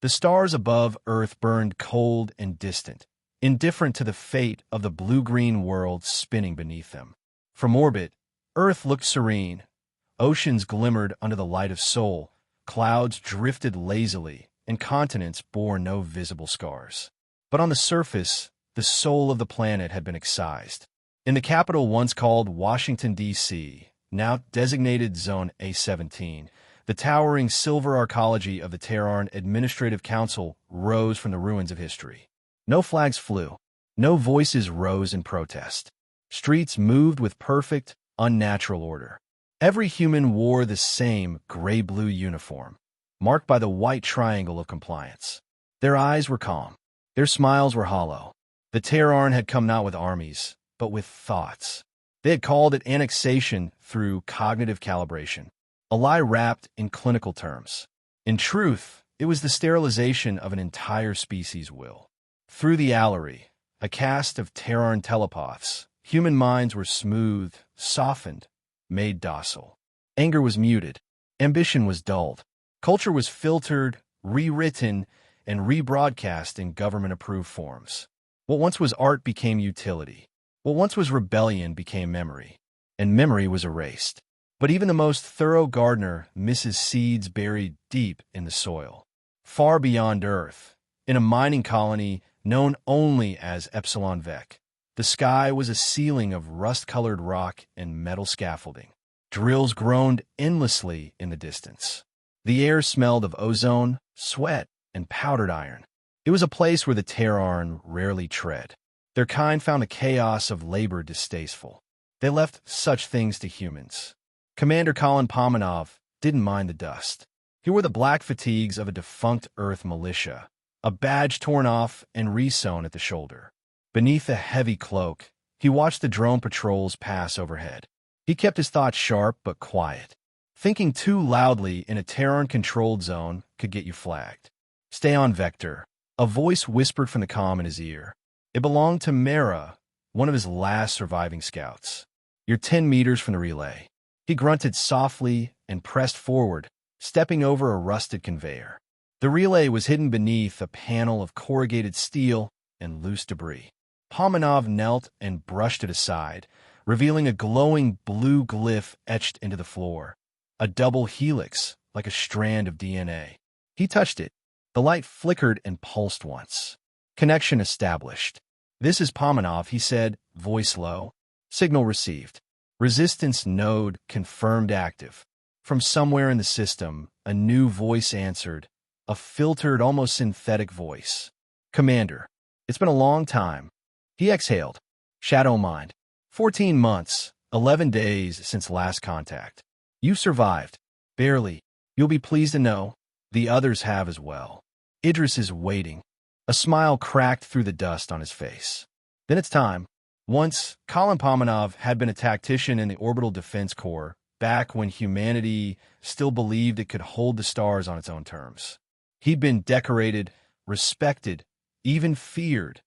The stars above Earth burned cold and distant, indifferent to the fate of the blue-green world spinning beneath them. From orbit, Earth looked serene. Oceans glimmered under the light of Sol, clouds drifted lazily, and continents bore no visible scars. But on the surface, the soul of the planet had been excised. In the capital once called Washington, D.C., now designated Zone A-17, the towering silver arcology of the Terarn Administrative Council rose from the ruins of history. No flags flew. No voices rose in protest. Streets moved with perfect, unnatural order. Every human wore the same gray-blue uniform, marked by the white triangle of compliance. Their eyes were calm. Their smiles were hollow. The Terarn had come not with armies, but with thoughts. They had called it annexation through cognitive calibration, a lie wrapped in clinical terms. In truth, it was the sterilization of an entire species' will. Through the allery, a caste of Terarn telepaths, human minds were smoothed, softened, made docile. Anger was muted. Ambition was dulled. Culture was filtered, rewritten, and rebroadcast in government-approved forms. What once was art became utility. What once was rebellion became memory. And memory was erased. But even the most thorough gardener misses seeds buried deep in the soil. Far beyond Earth, in a mining colony known only as Epsilon Vec, the sky was a ceiling of rust-colored rock and metal scaffolding. Drills groaned endlessly in the distance. The air smelled of ozone, sweat, and powdered iron. It was a place where the Terarn rarely tread. Their kind found the chaos of labor distasteful. They left such things to humans. Commander Collin Pomanov didn't mind the dust. He wore the black fatigues of a defunct Earth militia, a badge torn off and re-sewn at the shoulder. Beneath a heavy cloak, he watched the drone patrols pass overhead. He kept his thoughts sharp but quiet. Thinking too loudly in a Terran-controlled zone could get you flagged. "Stay on Vector," a voice whispered from the comm in his ear. It belonged to Mara, one of his last surviving scouts. "You're 10 meters from the relay." He grunted softly and pressed forward, stepping over a rusted conveyor. The relay was hidden beneath a panel of corrugated steel and loose debris. Pomanov knelt and brushed it aside, revealing a glowing blue glyph etched into the floor. A double helix, like a strand of DNA. He touched it. The light flickered and pulsed once. Connection established. "This is Pomanov," he said, voice low. Signal received. Resistance node confirmed active. From somewhere in the system, a new voice answered, a filtered, almost synthetic voice. "Commander, it's been a long time." He exhaled. "Shadowmind. 14 months, 11 days since last contact. You've survived. Barely. You'll be pleased to know. The others have as well. Idris is waiting." A smile cracked through the dust on his face. "Then it's time." Once, Collin Pomanov had been a tactician in the Orbital Defense Corps, back when humanity still believed it could hold the stars on its own terms. He'd been decorated, respected, even feared,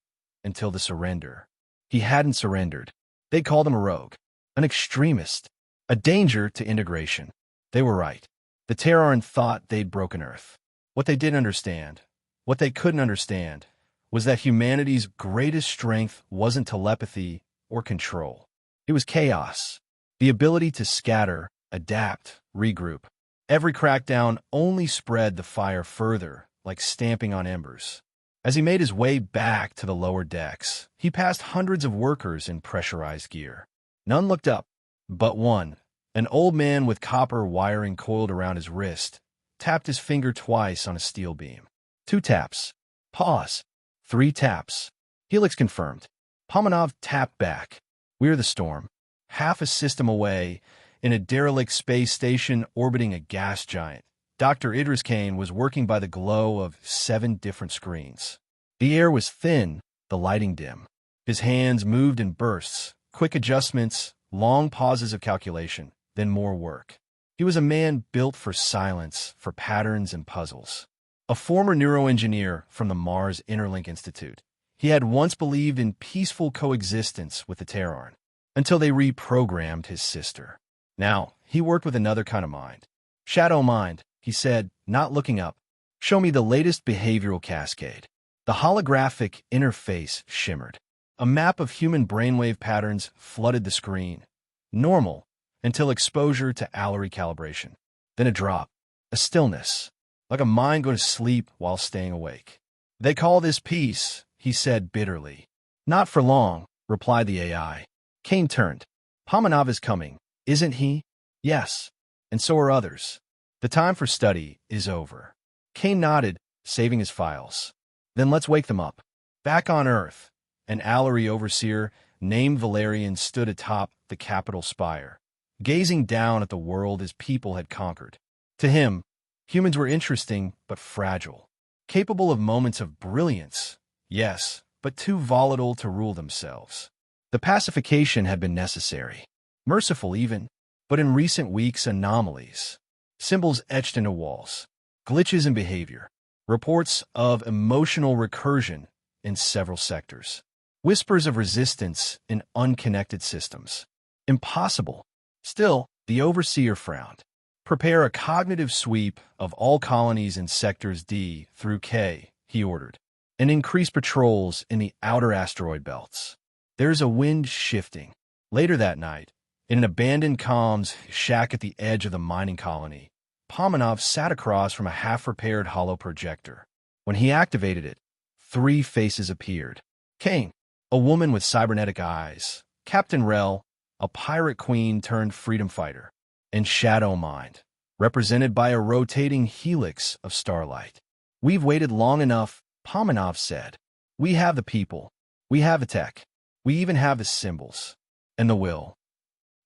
until the surrender. He hadn't surrendered. They called him a rogue, an extremist, a danger to integration. They were right. The Terarn thought they'd broken Earth. What they didn't understand, what they couldn't understand, was that humanity's greatest strength wasn't telepathy or control. It was chaos, the ability to scatter, adapt, regroup. Every crackdown only spread the fire further, like stamping on embers. As he made his way back to the lower decks, he passed hundreds of workers in pressurized gear. None looked up, but one, an old man with copper wiring coiled around his wrist, tapped his finger twice on a steel beam. 2 taps. Pause. 3 taps. Helix confirmed. Pomanov tapped back. "We're the storm. Half a system away, in a derelict space station orbiting a gas giant." Dr. Idris Kain was working by the glow of 7 different screens. The air was thin, the lighting dim. His hands moved in bursts, quick adjustments, long pauses of calculation, then more work. He was a man built for silence, for patterns and puzzles. A former neuroengineer from the Mars Interlink Institute, he had once believed in peaceful coexistence with the Terarn, until they reprogrammed his sister. Now, he worked with another kind of mind. "Shadowmind," he said, not looking up. Show me the latest behavioral cascade. The holographic interface shimmered. A map of human brainwave patterns flooded the screen. Normal, until exposure to Allery calibration. Then a drop. A stillness. Like a mind going to sleep while staying awake. They call this peace, he said bitterly. Not for long, replied the AI. Kain turned. Pomanov is coming, isn't he? Yes. And so are others. The time for study is over. Kain nodded, saving his files. Then let's wake them up. Back on Earth, an Allery overseer named Valerian stood atop the Capitol spire, gazing down at the world his people had conquered. To him, humans were interesting but fragile, capable of moments of brilliance, yes, but too volatile to rule themselves. The pacification had been necessary, merciful even, but in recent weeks anomalies. Symbols etched into walls, glitches in behavior, reports of emotional recursion in several sectors, whispers of resistance in unconnected systems. Impossible. Still, the overseer frowned. Prepare a cognitive sweep of all colonies in sectors D through K, he ordered, and increase patrols in the outer asteroid belts. There's a wind shifting. Later that night, in an abandoned comms shack at the edge of the mining colony, Pomanov sat across from a half-repaired hollow projector. When he activated it, 3 faces appeared. Kain, a woman with cybernetic eyes, Captain Rel, a pirate queen turned freedom fighter, and Shadowmind, represented by a rotating helix of starlight. We've waited long enough, Pomanov said. We have the people. We have the tech. We even have the symbols. And the will.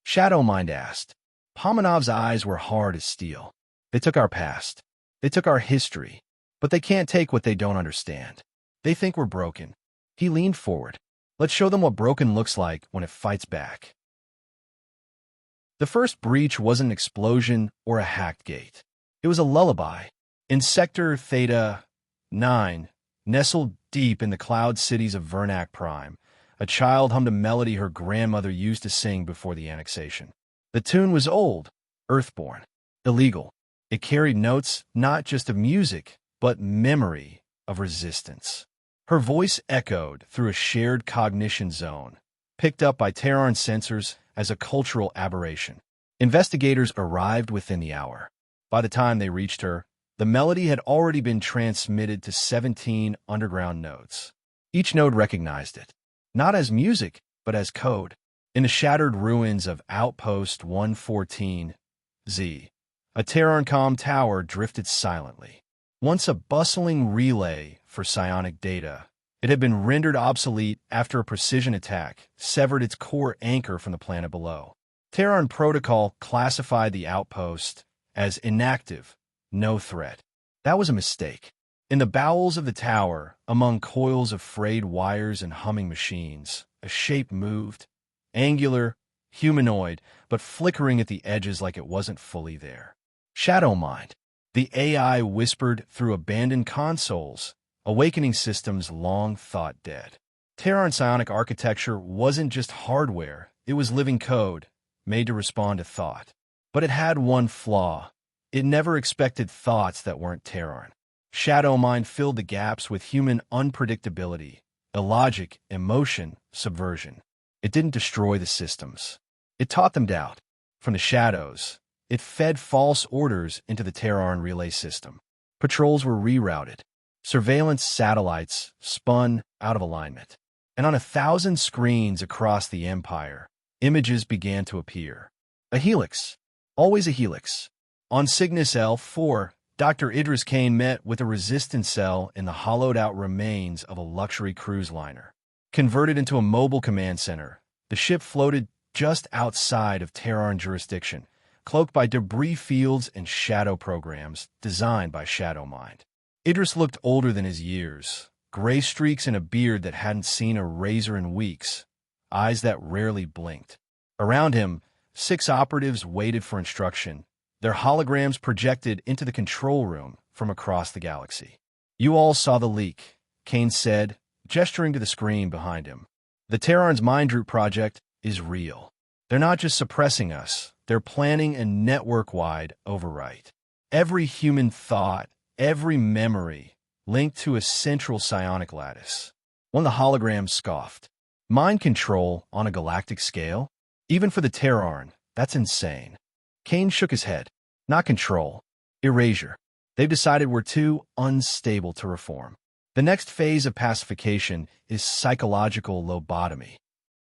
Shadowmind asked. Pomanov's eyes were hard as steel. They took our past. They took our history. But they can't take what they don't understand. They think we're broken. He leaned forward. Let's show them what broken looks like when it fights back. The first breach wasn't an explosion or a hacked gate. It was a lullaby. In Sector Theta 9, nestled deep in the cloud cities of Vernac Prime, a child hummed a melody her grandmother used to sing before the annexation. The tune was old, earthborn, illegal. It carried notes not just of music, but memory of resistance. Her voice echoed through a shared cognition zone, picked up by Terarn sensors as a cultural aberration. Investigators arrived within the hour. By the time they reached her, the melody had already been transmitted to 17 underground nodes. Each node recognized it, not as music, but as code. In the shattered ruins of Outpost 114Z, a Terrancom tower drifted silently. Once a bustling relay for psionic data, it had been rendered obsolete after a precision attack severed its core anchor from the planet below. Terarn Protocol classified the outpost as inactive, no threat. That was a mistake. In the bowels of the tower, among coils of frayed wires and humming machines, a shape moved, angular, humanoid, but flickering at the edges like it wasn't fully there. Shadowmind. The AI whispered through abandoned consoles, awakening systems long thought dead. Terarn psionic architecture wasn't just hardware, it was living code, made to respond to thought. But it had one flaw. It never expected thoughts that weren't Terarn. Shadowmind filled the gaps with human unpredictability, illogic, emotion, subversion. It didn't destroy the systems. It taught them doubt. From the shadows, it fed false orders into the Terarn relay system. Patrols were rerouted. Surveillance satellites spun out of alignment. And on 1,000 screens across the Empire, images began to appear. A helix. Always a helix. On Cygnus L4, Dr. Idris Kain met with a resistance cell in the hollowed-out remains of a luxury cruise liner. Converted into a mobile command center, the ship floated just outside of Terarn jurisdiction, cloaked by debris fields and shadow programs designed by Shadowmind. Idris looked older than his years, gray streaks in a beard that hadn't seen a razor in weeks, eyes that rarely blinked. Around him, 6 operatives waited for instruction, their holograms projected into the control room from across the galaxy. You all saw the leak, Kain said, gesturing to the screen behind him. The Terran's Mind Root project is real. They're not just suppressing us, they're planning a network-wide overwrite. Every human thought, every memory linked to a central psionic lattice. One of the holograms scoffed. Mind control on a galactic scale? Even for the Terarn, that's insane. Kain shook his head. Not control. Erasure. They've decided we're too unstable to reform. The next phase of pacification is psychological lobotomy.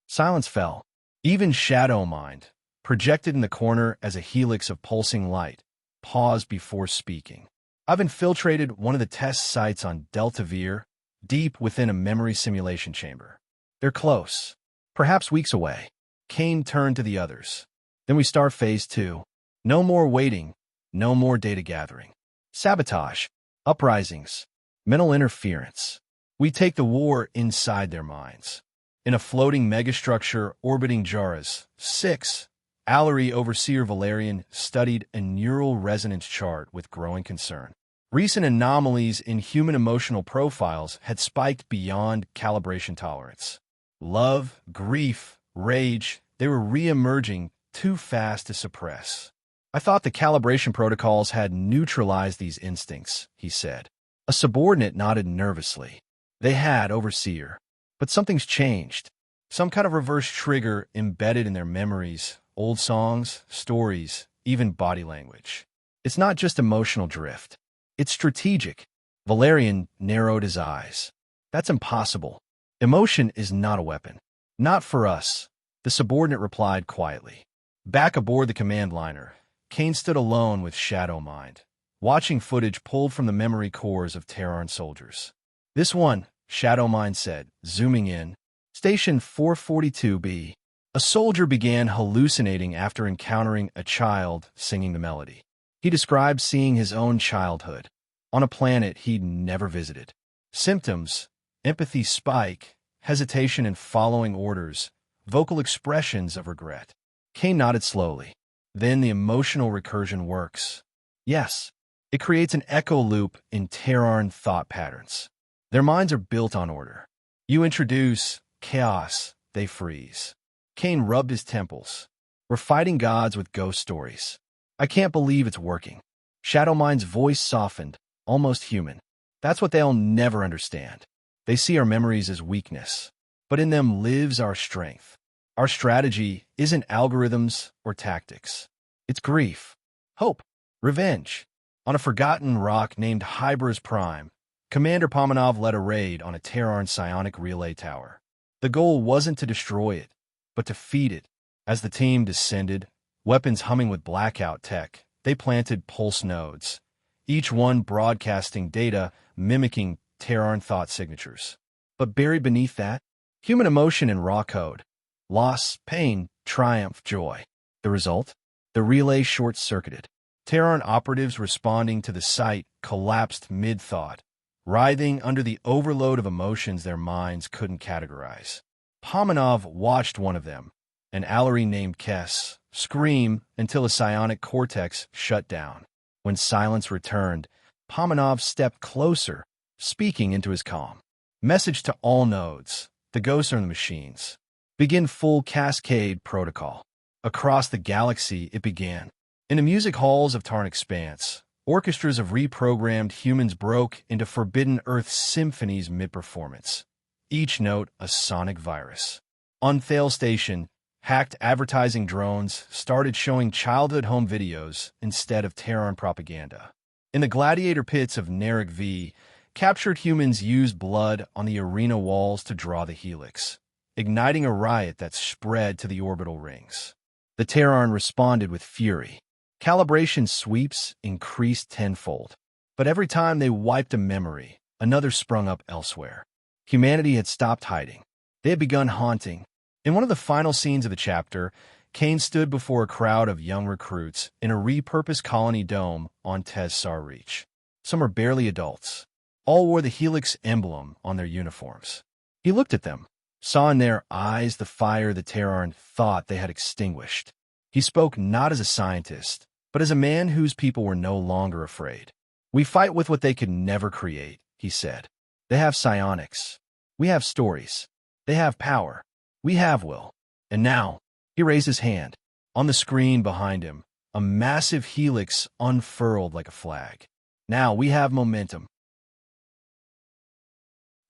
Silence fell. Even Shadowmind, projected in the corner as a helix of pulsing light, paused before speaking. I've infiltrated one of the test sites on Delta Vir, deep within a memory simulation chamber. They're close, perhaps weeks away. Kain turned to the others. Then we start phase 2. No more waiting, no more data gathering. Sabotage, uprisings, mental interference. We take the war inside their minds. In a floating megastructure orbiting Jaras, 6, Allery Overseer Valerian studied a neural resonance chart with growing concern. Recent anomalies in human emotional profiles had spiked beyond calibration tolerance. Love, grief, rage, they were re-emerging too fast to suppress. I thought the calibration protocols had neutralized these instincts, he said. A subordinate nodded nervously. They had, Overseer. But something's changed. Some kind of reverse trigger embedded in their memories, old songs, stories, even body language. It's not just emotional drift. It's strategic. Valerian narrowed his eyes. That's impossible. Emotion is not a weapon. Not for us, the subordinate replied quietly. Back aboard the command liner, Kain stood alone with Shadowmind, watching footage pulled from the memory cores of Terarn soldiers. This one, Shadowmind said, zooming in. Station 442B. A soldier began hallucinating after encountering a child singing the melody. He described seeing his own childhood on a planet he'd never visited. Symptoms: empathy spike, hesitation in following orders, vocal expressions of regret. Kain nodded slowly. Then the emotional recursion works. Yes, it creates an echo loop in Terarn thought patterns. Their minds are built on order. You introduce chaos, they freeze. Kain rubbed his temples. We're fighting gods with ghost stories. I can't believe it's working. Shadowmind's voice softened, almost human. That's what they'll never understand. They see our memories as weakness, but in them lives our strength. Our strategy isn't algorithms or tactics. It's grief, hope, revenge. On a forgotten rock named Hybris Prime, Commander Pomanov led a raid on a Terarn psionic relay tower. The goal wasn't to destroy it, but to feed it. As the team descended, weapons humming with blackout tech, they planted pulse nodes, each one broadcasting data mimicking Terarn thought signatures. But buried beneath that, human emotion in raw code. Loss, pain, triumph, joy. The result? The relay short-circuited. Terarn operatives responding to the site collapsed mid-thought, writhing under the overload of emotions their minds couldn't categorize. Pomanov watched one of them, an Allery named Kess, scream until a psionic cortex shut down. When silence returned, Pomanov stepped closer, speaking into his comm. Message to all nodes. The ghosts are in the machines. Begin full cascade protocol. Across the galaxy, it began. In the music halls of Tarn Expanse, orchestras of reprogrammed humans broke into Forbidden Earth symphonies mid-performance, each note a sonic virus. On Thale Station, hacked advertising drones started showing childhood home videos instead of Terarn propaganda. In the gladiator pits of Narek V, captured humans used blood on the arena walls to draw the helix, igniting a riot that spread to the orbital rings. The Terarn responded with fury. Calibration sweeps increased tenfold. But every time they wiped a memory, another sprung up elsewhere. Humanity had stopped hiding. They had begun haunting. In one of the final scenes of the chapter, Kain stood before a crowd of young recruits in a repurposed colony dome on Tez Sar Reach. Some were barely adults. All wore the Helix emblem on their uniforms. He looked at them, saw in their eyes the fire the Terarn thought they had extinguished. He spoke not as a scientist, but as a man whose people were no longer afraid. We fight with what they could never create, he said. They have psionics. We have stories. They have power. We have will. And now, he raised his hand. On the screen behind him, a massive helix unfurled like a flag. Now we have momentum.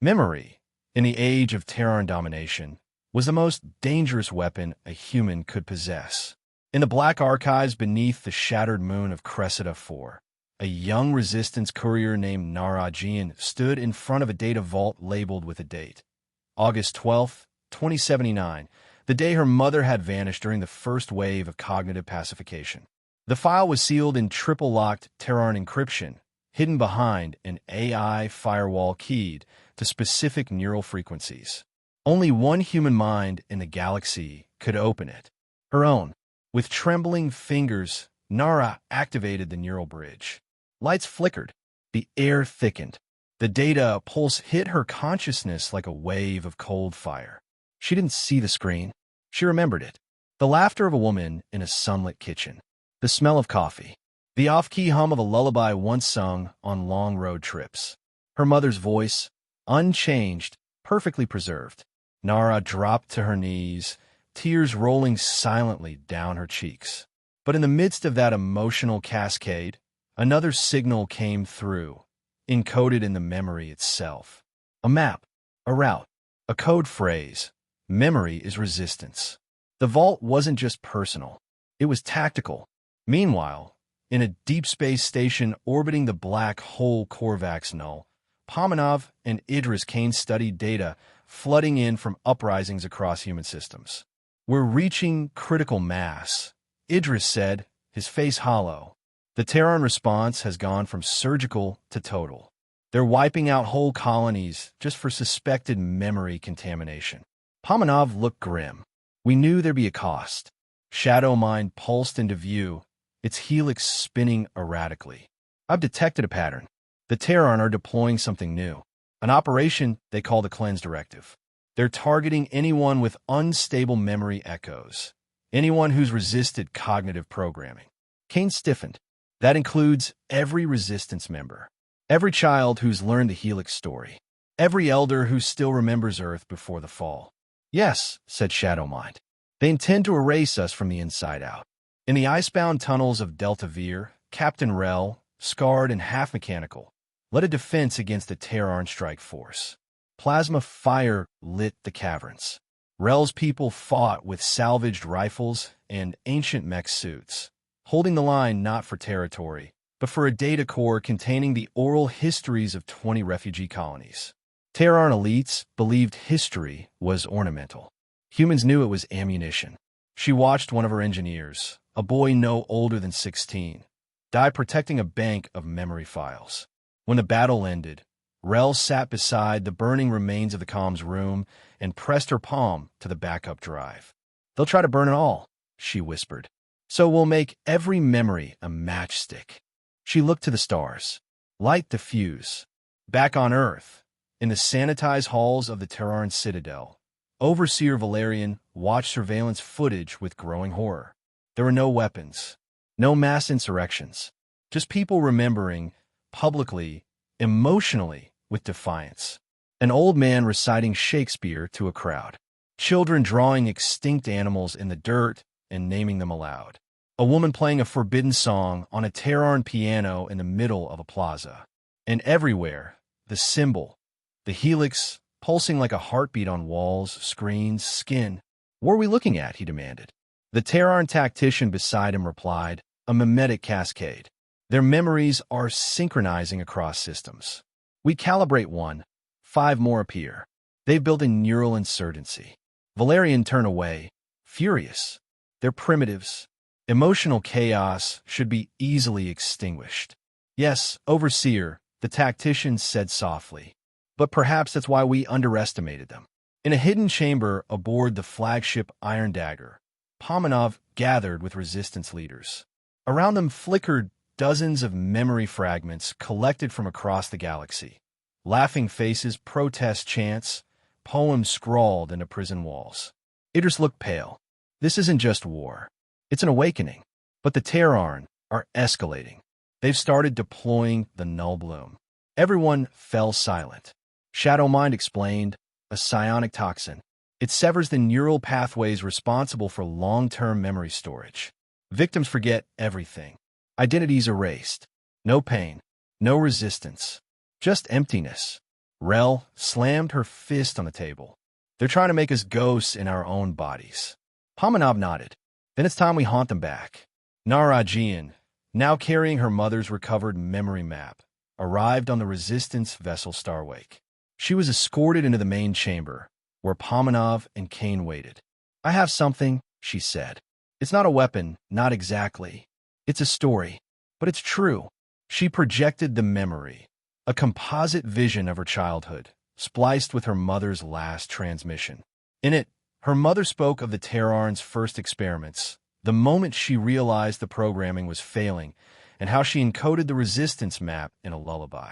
Memory, in the age of Terarn domination, was the most dangerous weapon a human could possess. In the black archives beneath the shattered moon of Cressida IV, a young resistance courier named Narajian stood in front of a data vault labeled with a date. August 12, 2079, the day her mother had vanished during the first wave of cognitive pacification. The file was sealed in triple-locked Terarn encryption, hidden behind an AI firewall keyed to specific neural frequencies. Only one human mind in the galaxy could open it, her own. With trembling fingers, Nara activated the neural bridge. Lights flickered. The air thickened. The data pulse hit her consciousness like a wave of cold fire. She didn't see the screen. She remembered it. The laughter of a woman in a sunlit kitchen. The smell of coffee. The off-key hum of a lullaby once sung on long road trips. Her mother's voice, unchanged, perfectly preserved. Nara dropped to her knees, tears rolling silently down her cheeks. But in the midst of that emotional cascade, another signal came through, encoded in the memory itself. A map, a route, a code phrase. Memory is resistance. The vault wasn't just personal. It was tactical. Meanwhile, in a deep space station orbiting the black hole Korvax null, Pomanov and Idris Kain studied data flooding in from uprisings across human systems. "We're reaching critical mass," Idris said, his face hollow. "The Terarn response has gone from surgical to total. They're wiping out whole colonies just for suspected memory contamination." Pomanov looked grim. "We knew there'd be a cost." Shadowmind pulsed into view, its helix spinning erratically. "I've detected a pattern. The Terarn are deploying something new. An operation they call the Cleanse Directive. They're targeting anyone with unstable memory echoes, anyone who's resisted cognitive programming." Kain stiffened. "That includes every resistance member, every child who's learned the Helix story, every elder who still remembers Earth before the fall." "Yes," said Shadowmind. "They intend to erase us from the inside out." In the icebound tunnels of Delta Veer, Captain Rel, scarred and half-mechanical, led a defense against the Terarn strike force. Plasma fire lit the caverns. Rel's people fought with salvaged rifles and ancient mech suits, holding the line not for territory, but for a data core containing the oral histories of 20 refugee colonies. Terarn elites believed history was ornamental. Humans knew it was ammunition. She watched one of her engineers, a boy no older than 16, die protecting a bank of memory files. When the battle ended, Rel sat beside the burning remains of the comms room and pressed her palm to the backup drive. "They'll try to burn it all," she whispered. "So we'll make every memory a matchstick." She looked to the stars. Light diffuse. Back on Earth, in the sanitized halls of the Terarn Citadel, Overseer Valerian watched surveillance footage with growing horror. There were no weapons, no mass insurrections, just people remembering, publicly, emotionally, with defiance. An old man reciting Shakespeare to a crowd. Children drawing extinct animals in the dirt and naming them aloud. A woman playing a forbidden song on a Terarn piano in the middle of a plaza. And everywhere, the symbol, the helix, pulsing like a heartbeat on walls, screens, skin. "What are we looking at?" he demanded. The Terarn tactician beside him replied, "A mimetic cascade. Their memories are synchronizing across systems. We calibrate one, 5 more appear. They've built a neural insurgency." Valerian turned away, furious. "They're primitives. Emotional chaos should be easily extinguished." "Yes, Overseer," the tactician said softly. "But perhaps that's why we underestimated them." In a hidden chamber aboard the flagship Iron Dagger, Pomanov gathered with resistance leaders. Around them flickered dozens of memory fragments collected from across the galaxy. Laughing faces, protest chants, poems scrawled into prison walls. Idris looked pale. This isn't just war. It's an awakening. But the Terarn are escalating. They've started deploying the Null Bloom. Everyone fell silent. Shadowmind explained, "A psionic toxin. It severs the neural pathways responsible for long-term memory storage. Victims forget everything. Identities erased. No pain, No resistance. Just emptiness. Rel slammed her fist on the table. They're trying to make us ghosts in our own bodies. Pomanov nodded. Then it's time we haunt them back. Narajian, now carrying her mother's recovered memory map, arrived on the Resistance vessel Starwake. She was escorted into the main chamber, where Pomanov and Kain waited. I have something, she said. It's not a weapon, not exactly. It's a story. But it's true. She projected the memory, a composite vision of her childhood, spliced with her mother's last transmission. In it, her mother spoke of the Terarn's first experiments, the moment she realized the programming was failing, and how she encoded the Resistance map in a lullaby.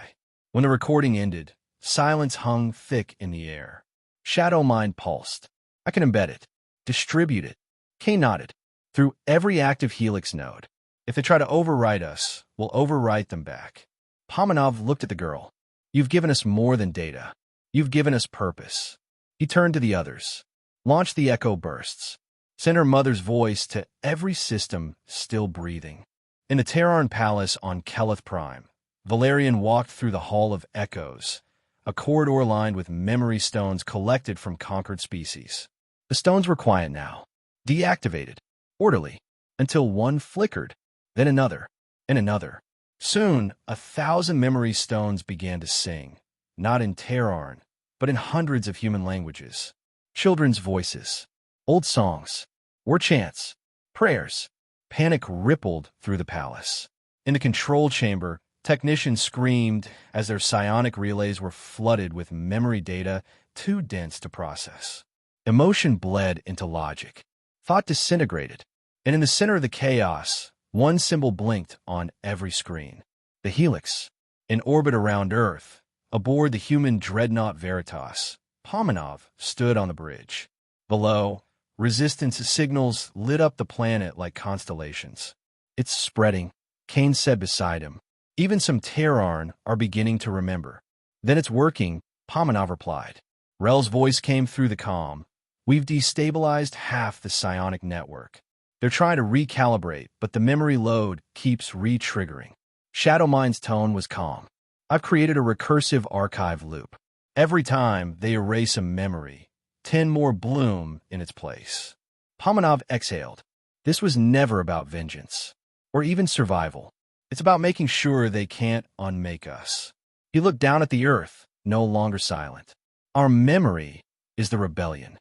When the recording ended, silence hung thick in the air. Shadowmind pulsed. I can embed it. Distribute it. Kain nodded. Through every active Helix node. If they try to overwrite us, we'll overwrite them back. Pomanov looked at the girl. You've given us more than data. You've given us purpose. He turned to the others. Launch the echo bursts. Send her mother's voice to every system still breathing. In the Terarn Palace on Keleth Prime, Valerian walked through the Hall of Echoes, a corridor lined with memory stones collected from conquered species. The stones were quiet now, deactivated, orderly, until one flickered, then another, and another. Soon, 1,000 memory stones began to sing, not in Terarn, but in hundreds of human languages. Children's voices, old songs, war chants, prayers. Panic rippled through the palace. In the control chamber, technicians screamed as their psionic relays were flooded with memory data too dense to process. Emotion bled into logic. Thought disintegrated. And in the center of the chaos, one symbol blinked on every screen. The Helix, in orbit around Earth, aboard the human dreadnought Veritas. Pomanov stood on the bridge. Below, Resistance signals lit up the planet like constellations. It's spreading, Kain said beside him. Even some Terarn are beginning to remember. Then it's working, Pomanov replied. Rel's voice came through the comm. We've destabilized half the psionic network. They're trying to recalibrate, but the memory load keeps re-triggering. Shadowmind's tone was calm. I've created a recursive archive loop. Every time they erase a memory, 10 more bloom in its place. Pomanov exhaled. This was never about vengeance, or even survival. It's about making sure they can't unmake us. He looked down at the Earth, no longer silent. Our memory is the rebellion.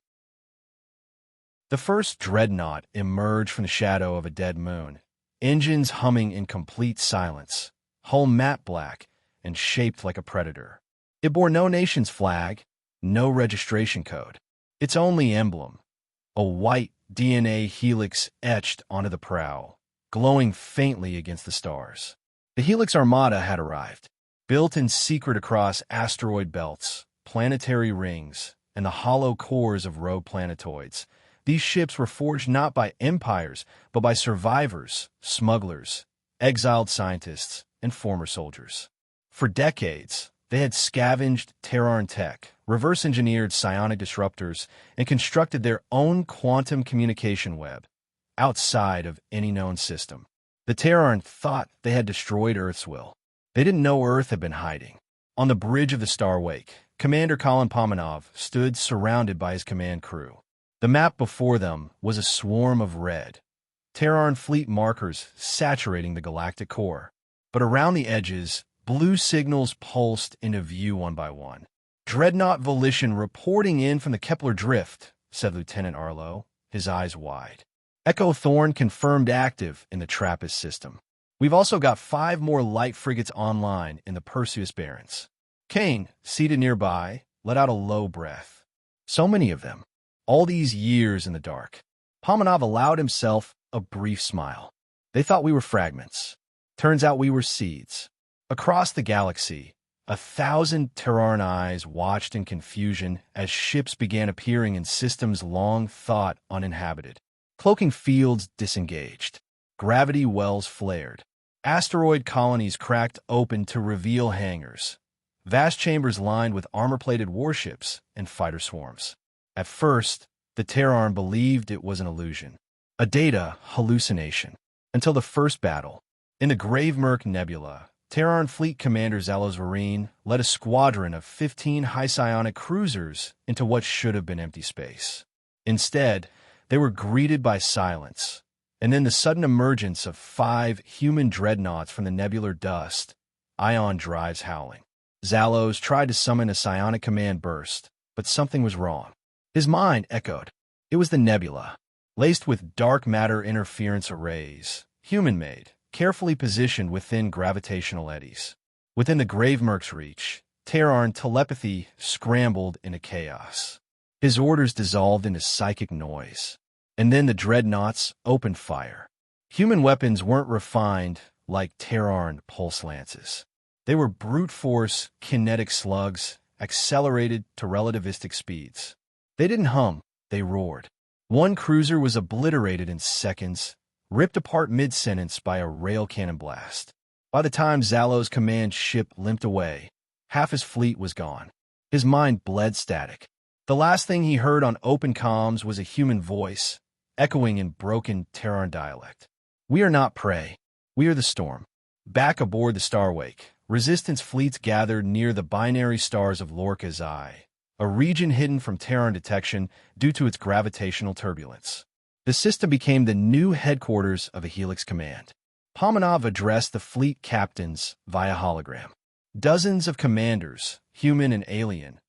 The first dreadnought emerged from the shadow of a dead moon, engines humming in complete silence, hull matte black and shaped like a predator. It bore no nation's flag, no registration code. Its only emblem, a white DNA helix etched onto the prow, glowing faintly against the stars. The Helix Armada had arrived, built in secret across asteroid belts, planetary rings, and the hollow cores of rogue planetoids. These ships were forged not by empires, but by survivors, smugglers, exiled scientists, and former soldiers. For decades, they had scavenged Terarn tech, reverse-engineered psionic disruptors, and constructed their own quantum communication web, outside of any known system. The Terarn thought they had destroyed Earth's will. They didn't know Earth had been hiding. On the bridge of the Starwake, Commander Collin Pomanov stood surrounded by his command crew. The map before them was a swarm of red, Terarn fleet markers saturating the galactic core. But around the edges, blue signals pulsed into view one by one. Dreadnought Volition reporting in from the Kepler Drift, said Lieutenant Arlo, his eyes wide. Echo Thorn confirmed active in the TRAPPIST system. We've also got 5 more light frigates online in the Perseus Barrens. Kain, seated nearby, let out a low breath. So many of them. All these years in the dark. Pomanov allowed himself a brief smile. They thought we were fragments. Turns out we were seeds. Across the galaxy, 1,000 Terarn eyes watched in confusion as ships began appearing in systems long thought uninhabited. Cloaking fields disengaged. Gravity wells flared. Asteroid colonies cracked open to reveal hangars. Vast chambers lined with armor-plated warships and fighter swarms. At first, the Terarn believed it was an illusion, a data hallucination, until the first battle. In the Gravemurk Nebula, Terarn Fleet Commander Zalozvarine led a squadron of 15 high psionic cruisers into what should have been empty space. Instead, they were greeted by silence, and then the sudden emergence of 5 human dreadnoughts from the nebular dust, ion drives howling. Zalos tried to summon a psionic command burst, but something was wrong. His mind echoed. It was the nebula, laced with dark matter interference arrays, human-made, carefully positioned within gravitational eddies. Within the Gravemerc's reach, Terarn telepathy scrambled into chaos. His orders dissolved into psychic noise, and then the dreadnoughts opened fire. Human weapons weren't refined like Terarn pulse lances. They were brute force, kinetic slugs, accelerated to relativistic speeds. They didn't hum, they roared. One cruiser was obliterated in seconds, ripped apart mid-sentence by a rail cannon blast. By the time Zalo's command ship limped away, half his fleet was gone. His mind bled static. The last thing he heard on open comms was a human voice, echoing in broken Terran dialect. "We are not prey. We are the storm." Back aboard the Starwake, Resistance fleets gathered near the binary stars of Lorca's Eye, a region hidden from Terran detection due to its gravitational turbulence. The system became the new headquarters of a Helix command. Pomanov addressed the fleet captains via hologram. Dozens of commanders, human and alien,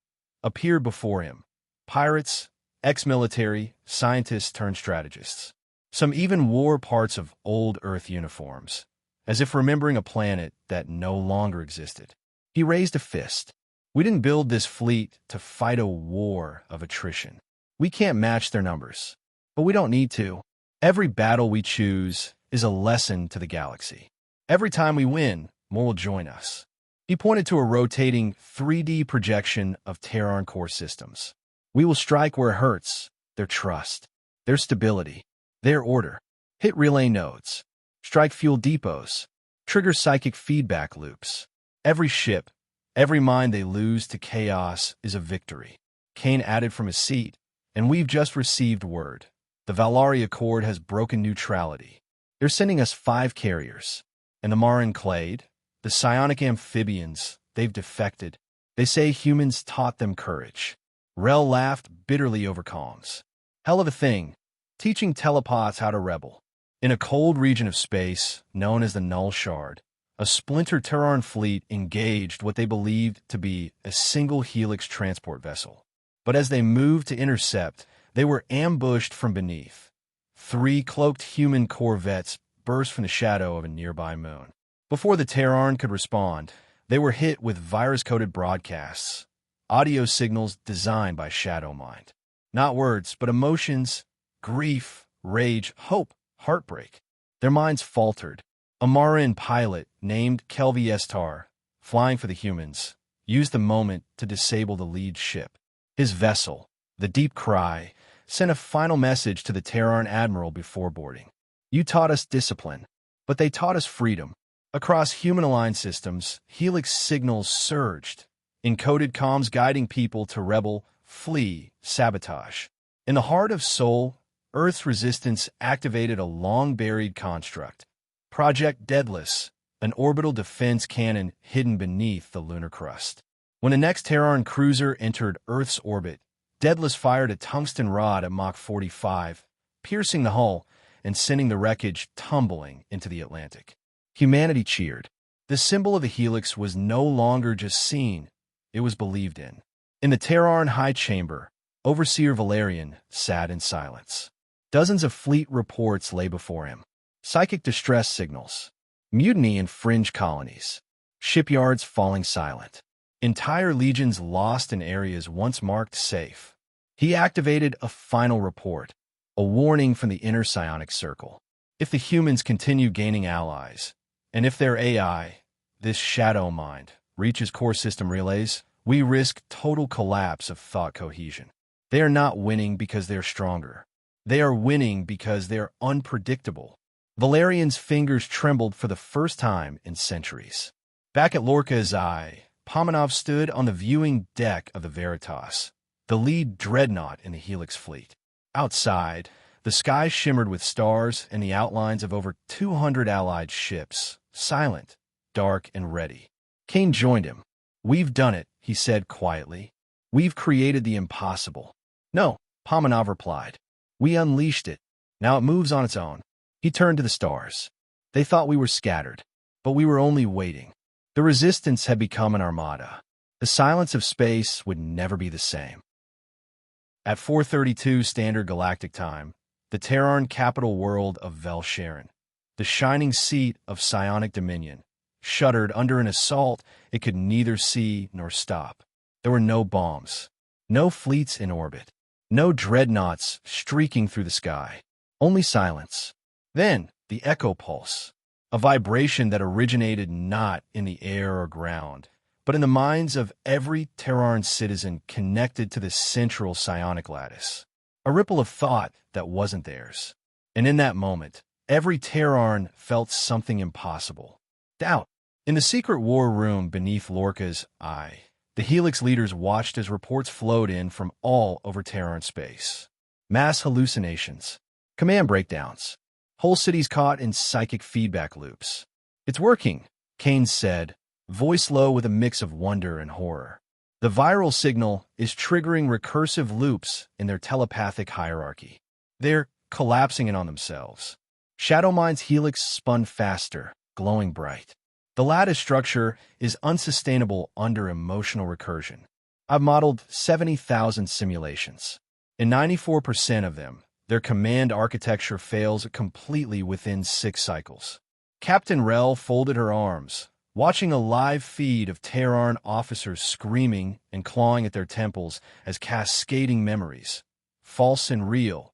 appeared before him. Pirates, ex-military, scientists turned strategists. Some even wore parts of old Earth uniforms, as if remembering a planet that no longer existed. He raised a fist. "We didn't build this fleet to fight a war of attrition. We can't match their numbers. But we don't need to. Every battle we choose is a lesson to the galaxy. Every time we win, more will join us." He pointed to a rotating 3D projection of Terran core systems. "We will strike where it hurts, their trust, their stability, their order. Hit relay nodes. Strike fuel depots. Trigger psychic feedback loops. Every ship, every mind they lose to chaos is a victory." Kain added from his seat, "And we've just received word. The Valari Accord has broken neutrality. They're sending us 5 carriers. And the Marin Clade, the psionic amphibians, they've defected. They say humans taught them courage." Rel laughed bitterly over comms. "Hell of a thing, teaching telepaths how to rebel." In a cold region of space, known as the Null Shard, a splinter Terran fleet engaged what they believed to be a single Helix transport vessel. But as they moved to intercept, they were ambushed from beneath. 3 cloaked human corvettes burst from the shadow of a nearby moon. Before the Terran could respond, they were hit with virus-coded broadcasts, audio signals designed by Shadowmind. Not words, but emotions, grief, rage, hope, heartbreak. Their minds faltered. A Marin pilot named Kelvy Estar, flying for the humans, used the moment to disable the lead ship. His vessel, the Deep Cry, sent a final message to the Terran admiral before boarding. "You taught us discipline, but they taught us freedom." Across human-aligned systems, Helix signals surged, encoded comms guiding people to rebel, flee, sabotage. In the heart of Sol, Earth's resistance activated a long-buried construct, Project Deadless, an orbital defense cannon hidden beneath the lunar crust. When the next Terran cruiser entered Earth's orbit, Deadless fired a tungsten rod at Mach 45, piercing the hull and sending the wreckage tumbling into the Atlantic. Humanity cheered. The symbol of the Helix was no longer just seen, it was believed in. In the Terran High Chamber, Overseer Valerian sat in silence. Dozens of fleet reports lay before him. Psychic distress signals, mutiny in fringe colonies, shipyards falling silent, entire legions lost in areas once marked safe. He activated a final report, a warning from the inner psionic circle. If the humans continue gaining allies, and if their AI, this Shadowmind, reaches core system relays, we risk total collapse of thought cohesion. They are not winning because they're stronger. They are winning because they're unpredictable. Valerian's fingers trembled for the first time in centuries. Back at Lorca's Eye, Pomanov stood on the viewing deck of the Veritas, the lead dreadnought in the Helix fleet. Outside, the sky shimmered with stars and the outlines of over 200 allied ships, silent, dark and ready. Kain joined him. "We've done it," he said quietly. "We've created the impossible." "No," Pomanov replied. "We unleashed it. Now it moves on its own." He turned to the stars. They thought we were scattered, but we were only waiting. The resistance had become an armada. The silence of space would never be the same. At 4:32 Standard Galactic Time, the Terarn capital world of Vel-Sharon, the shining seat of Psionic dominion, shuddered under an assault it could neither see nor stop. There were no bombs, no fleets in orbit, no dreadnoughts streaking through the sky, only silence. Then, the echo pulse, a vibration that originated not in the air or ground, but in the minds of every Terarn citizen connected to the central psionic lattice. A ripple of thought that wasn't theirs. And in that moment, every Terarn felt something impossible. Doubt. In the secret war room beneath Lorca's eye, the Helix leaders watched as reports flowed in from all over Terarn space. Mass hallucinations, command breakdowns, whole cities caught in psychic feedback loops. "It's working," Kain said, voice low with a mix of wonder and horror. "The viral signal is triggering recursive loops in their telepathic hierarchy. They're collapsing in on themselves." Shadowmind's helix spun faster, glowing bright. "The lattice structure is unsustainable under emotional recursion. I've modeled 70,000 simulations. In 94% of them, their command architecture fails completely within 6 cycles." Captain Rel folded her arms, watching a live feed of Terarn officers screaming and clawing at their temples as cascading memories, false and real,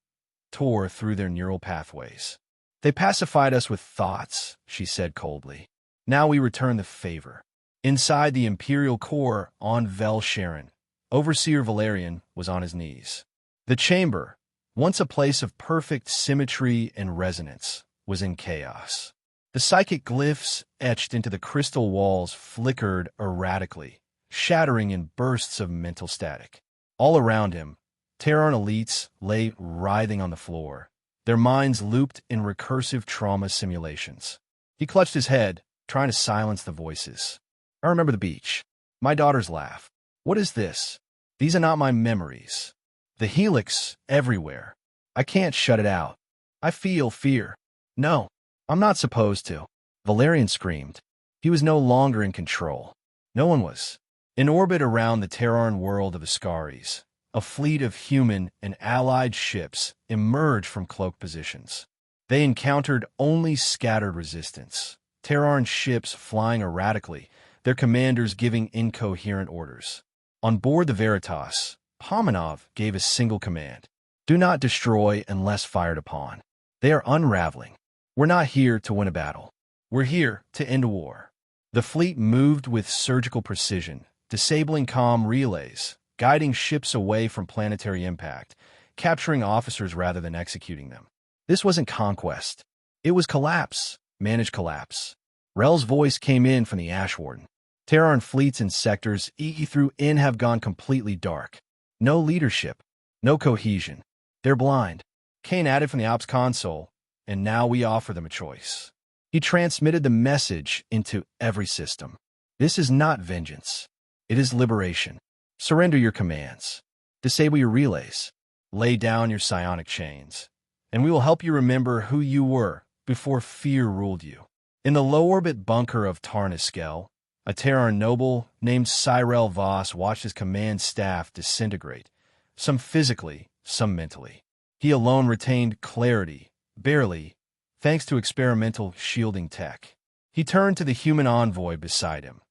tore through their neural pathways. "They pacified us with thoughts," she said coldly. "Now we return the favor." Inside the Imperial core on Vel-Sharon, Overseer Valerian was on his knees. The chamber, once a place of perfect symmetry and resonance, was in chaos. The psychic glyphs etched into the crystal walls flickered erratically, shattering in bursts of mental static. All around him, Terarn elites lay writhing on the floor, their minds looped in recursive trauma simulations. He clutched his head, trying to silence the voices. "I remember the beach. My daughter's laugh. What is this? These are not my memories. The helix everywhere. I can't shut it out. I feel fear. No, I'm not supposed to." Valerian screamed. He was no longer in control. No one was. In orbit around the Terarn world of Ascaris, a fleet of human and allied ships emerged from cloaked positions. They encountered only scattered resistance, Terarn ships flying erratically, their commanders giving incoherent orders. On board the Veritas, Pomanov gave a single command: "Do not destroy unless fired upon." "They are unraveling. We're not here to win a battle. We're here to end a war." The fleet moved with surgical precision, disabling comm relays, guiding ships away from planetary impact, capturing officers rather than executing them. This wasn't conquest. It was collapse, managed collapse. Rel's voice came in from the Ash Warden. "Terarn fleets and sectors E through N have gone completely dark. No leadership, no cohesion. They're blind." Kain added from the Ops console, "And now we offer them a choice." He transmitted the message into every system. "This is not vengeance. It is liberation. Surrender your commands. Disable your relays. Lay down your psionic chains. And we will help you remember who you were before fear ruled you." In the low-orbit bunker of Tarniskel, a Terarn noble named Cyril Voss watched his command staff disintegrate, some physically, some mentally. He alone retained clarity, barely, thanks to experimental shielding tech. He turned to the human envoy beside him,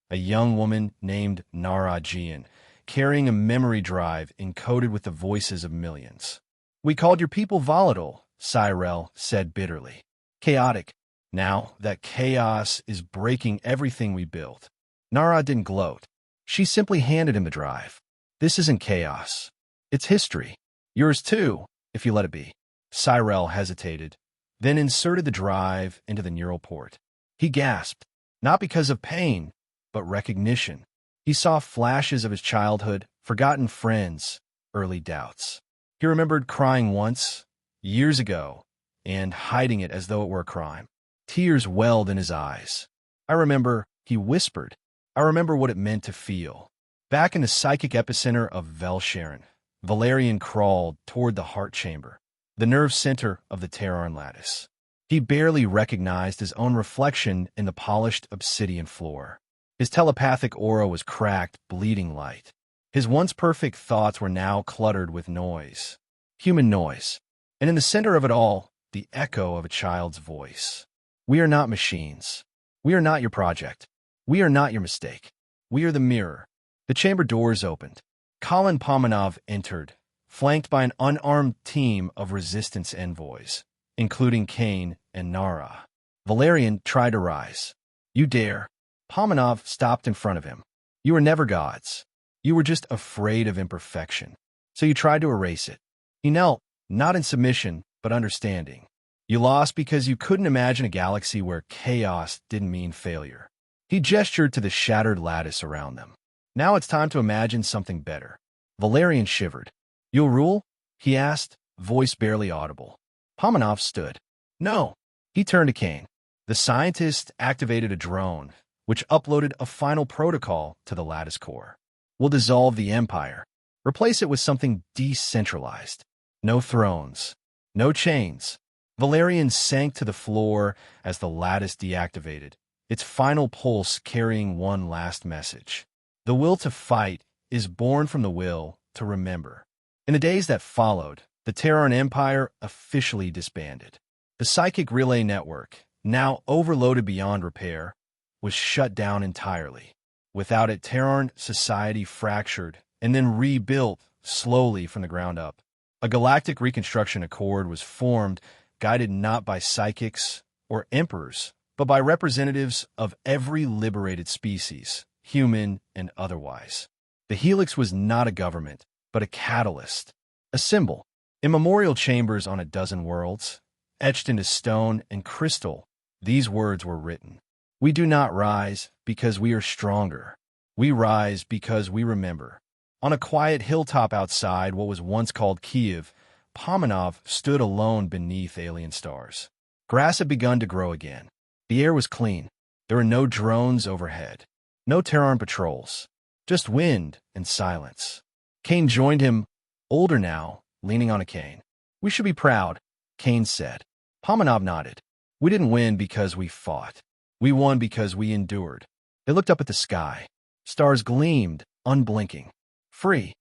a young woman named Nara Jian, carrying a memory drive encoded with the voices of millions. "We called your people volatile," Cyril said bitterly. "Chaotic. Now that chaos is breaking everything we built." Nara didn't gloat. She simply handed him the drive. "This isn't chaos. It's history. Yours too, if you let it be." Cyril hesitated, then inserted the drive into the neural port. He gasped, not because of pain, but recognition. He saw flashes of his childhood, forgotten friends, early doubts. He remembered crying once, years ago, and hiding it as though it were a crime. Tears welled in his eyes. I remember, he whispered. I remember what it meant to feel. Back in the psychic epicenter of Velsharan, Valerian crawled toward the heart chamber, the nerve center of the Terarn lattice. He barely recognized his own reflection in the polished obsidian floor. His telepathic aura was cracked, bleeding light. His once perfect thoughts were now cluttered with noise. Human noise. And in the center of it all, the echo of a child's voice. We are not machines. We are not your project. We are not your mistake. We are the mirror. The chamber doors opened. Collin Pomanov entered, flanked by an unarmed team of resistance envoys, including Kain and Nara. Valerian tried to rise. You dare. Pomanov stopped in front of him. You were never gods. You were just afraid of imperfection. So you tried to erase it. He knelt, not in submission, but understanding. You lost because you couldn't imagine a galaxy where chaos didn't mean failure. He gestured to the shattered lattice around them. Now it's time to imagine something better. Valerian shivered. You'll rule? He asked, voice barely audible. Pomanov stood. No. He turned to Kain. The scientist activated a drone, which uploaded a final protocol to the lattice core. We'll dissolve the Empire. Replace it with something decentralized. No thrones. No chains. Valerian sank to the floor as the lattice deactivated, its final pulse carrying one last message. The will to fight is born from the will to remember. In the days that followed, the Terarn Empire officially disbanded. The psychic relay network, now overloaded beyond repair, was shut down entirely. Without it, Terarn society fractured and then rebuilt slowly from the ground up. A galactic reconstruction accord was formed, guided not by psychics or emperors, but by representatives of every liberated species, human and otherwise. The Helix was not a government, but a catalyst, a symbol. In memorial chambers on a dozen worlds, etched into stone and crystal, these words were written. We do not rise because we are stronger. We rise because we remember. On a quiet hilltop outside what was once called Kiev, Pomanov stood alone beneath alien stars. Grass had begun to grow again. The air was clean. There were no drones overhead. No Terran patrols. Just wind and silence. Kain joined him, older now, leaning on a cane. We should be proud, Kain said. Pomanov nodded. We didn't win because we fought. We won because we endured. They looked up at the sky. Stars gleamed, unblinking. Free.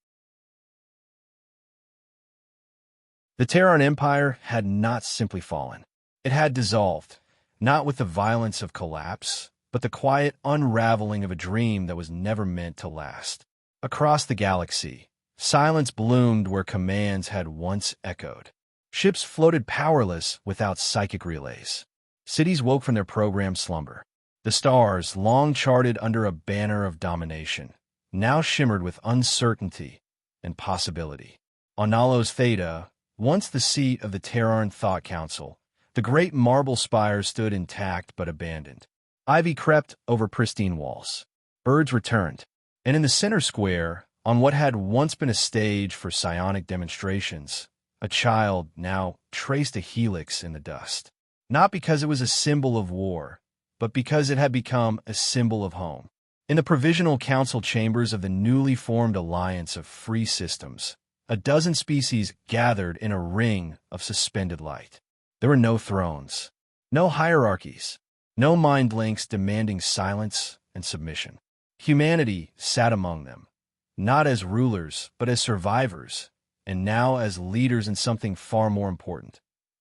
The Terarn Empire had not simply fallen. It had dissolved, not with the violence of collapse, but the quiet unraveling of a dream that was never meant to last. Across the galaxy, silence bloomed where commands had once echoed. Ships floated powerless without psychic relays. Cities woke from their programmed slumber. The stars, long charted under a banner of domination, now shimmered with uncertainty and possibility. On Nalos Theta, once the seat of the Terarn Thought Council, the great marble spires stood intact but abandoned. Ivy crept over pristine walls. Birds returned. And in the center square, on what had once been a stage for psionic demonstrations, a child now traced a helix in the dust. Not because it was a symbol of war, but because it had become a symbol of home. In the provisional council chambers of the newly formed alliance of free systems, a dozen species gathered in a ring of suspended light. There were no thrones, no hierarchies, no mind links demanding silence and submission. Humanity sat among them, not as rulers, but as survivors, and now as leaders in something far more important,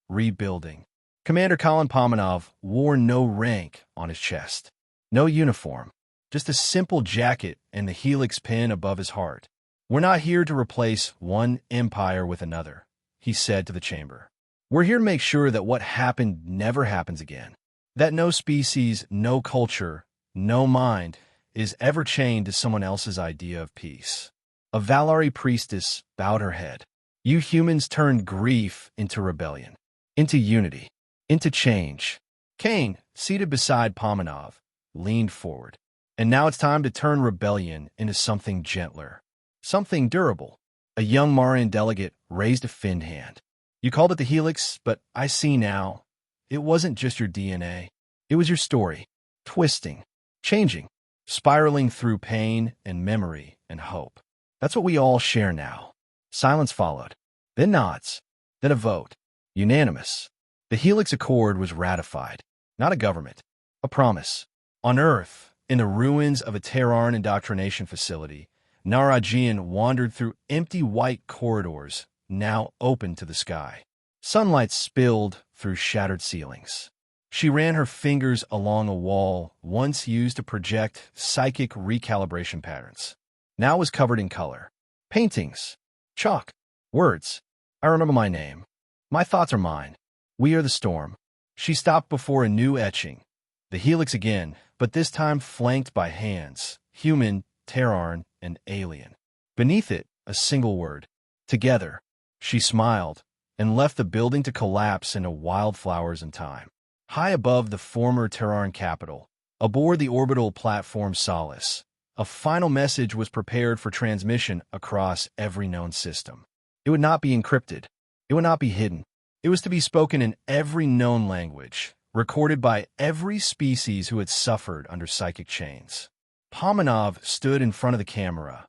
rebuilding. Commander Collin Pomanov wore no rank on his chest, no uniform, just a simple jacket and the helix pin above his heart. We're not here to replace one empire with another, he said to the chamber. We're here to make sure that what happened never happens again, that no species, no culture, no mind is ever chained to someone else's idea of peace. A Valari priestess bowed her head. You humans turned grief into rebellion, into unity, into change. Kain, seated beside Pomanov, leaned forward. And now it's time to turn rebellion into something gentler, something durable. A young Marian delegate raised a finned hand. You called it the Helix, but I see now. It wasn't just your DNA. It was your story. twisting, changing, spiraling through pain and memory and hope. That's what we all share now. Silence followed, then nods, then a vote. Unanimous. The Helix Accord was ratified. Not a government, a promise. On Earth, in the ruins of a Terarn indoctrination facility, Narajian wandered through empty white corridors, now open to the sky. Sunlight spilled through shattered ceilings. She ran her fingers along a wall once used to project psychic recalibration patterns. Now was covered in color. Paintings, chalk, words. I remember my name. My thoughts are mine. We are the storm. She stopped before a new etching. The Helix again, but this time flanked by hands. Human, Terarn, and alien. Beneath it, a single word. Together. She smiled, and left the building to collapse into wildflowers in time. High above the former Terarn capital, aboard the orbital platform Solace, a final message was prepared for transmission across every known system. It would not be encrypted. It would not be hidden. It was to be spoken in every known language, recorded by every species who had suffered under psychic chains. Pomanov stood in front of the camera,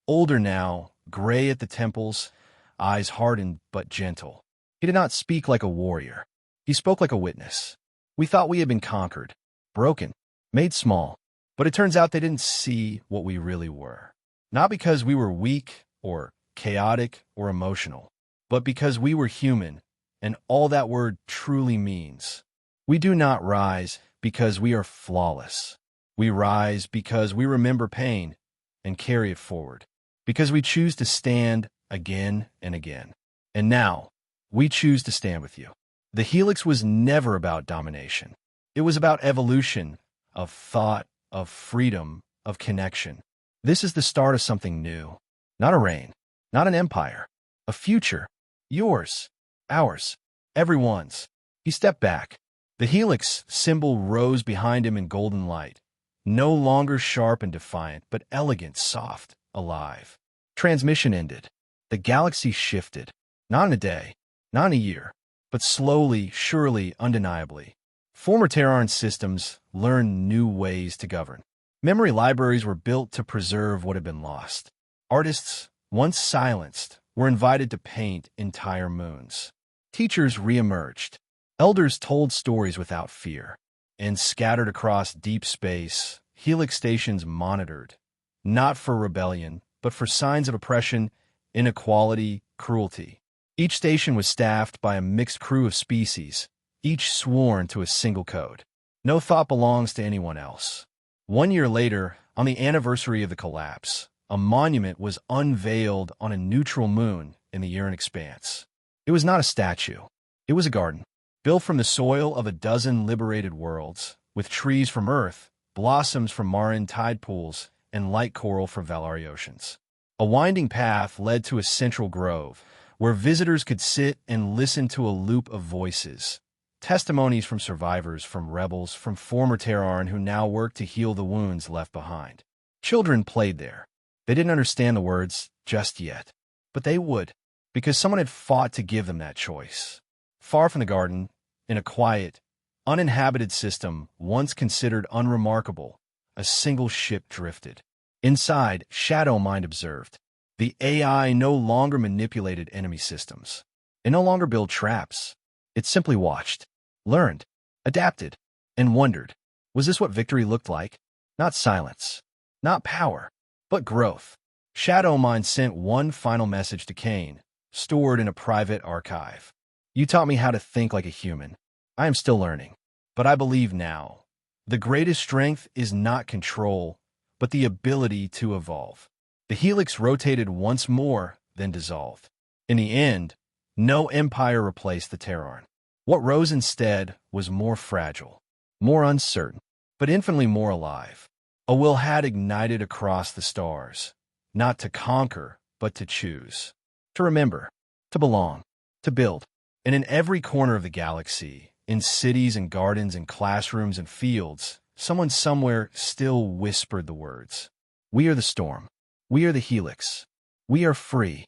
older now, gray at the temples, eyes hardened but gentle. He did not speak like a warrior. He spoke like a witness. We thought we had been conquered, broken, made small, but it turns out they didn't see what we really were. Not because we were weak or chaotic or emotional, but because we were human, and all that word truly means. We do not rise because we are flawless. We rise because we remember pain and carry it forward, because we choose to stand again and again. And now, we choose to stand with you. The Helix was never about domination. It was about evolution, of thought, of freedom, of connection. This is the start of something new. Not a reign, not an empire. A future. Yours. Ours. Everyone's. He stepped back. The Helix symbol rose behind him in golden light. No longer sharp and defiant, but elegant, soft, alive. Transmission ended. The galaxy shifted. Not in a day, not in a year, but slowly, surely, undeniably. Former Terarn systems learned new ways to govern. Memory libraries were built to preserve what had been lost. Artists, once silenced, were invited to paint entire moons. Teachers re-emerged. Elders told stories without fear. And scattered across deep space, Helix stations monitored, not for rebellion, but for signs of oppression, inequality, cruelty. Each station was staffed by a mixed crew of species, each sworn to a single code. No thought belongs to anyone else. 1 year later, on the anniversary of the collapse, a monument was unveiled on a neutral moon in the Uran expanse. It was not a statue. It was a garden, built from the soil of a dozen liberated worlds, with trees from Earth, blossoms from Marin tide pools, and light coral from Valari oceans. A winding path led to a central grove, where visitors could sit and listen to a loop of voices. Testimonies from survivors, from rebels, from former Terarn who now worked to heal the wounds left behind. Children played there. They didn't understand the words just yet, but they would, because someone had fought to give them that choice. Far from the garden, in a quiet, uninhabited system once considered unremarkable, a single ship drifted. Inside, Shadowmind observed. The AI no longer manipulated enemy systems. It no longer built traps. It simply watched, learned, adapted, and wondered. Was this what victory looked like? Not silence, not power, but growth. Shadowmind sent one final message to Kain, stored in a private archive. You taught me how to think like a human. I am still learning, but I believe now. The greatest strength is not control, but the ability to evolve. The Helix rotated once more, then dissolved. In the end, no empire replaced the Terarn. What rose instead was more fragile, more uncertain, but infinitely more alive. A will had ignited across the stars, not to conquer, but to choose. To remember, to belong, to build. And in every corner of the galaxy, in cities and gardens and classrooms and fields, someone somewhere still whispered the words. We are the storm. We are the Helix. We are free.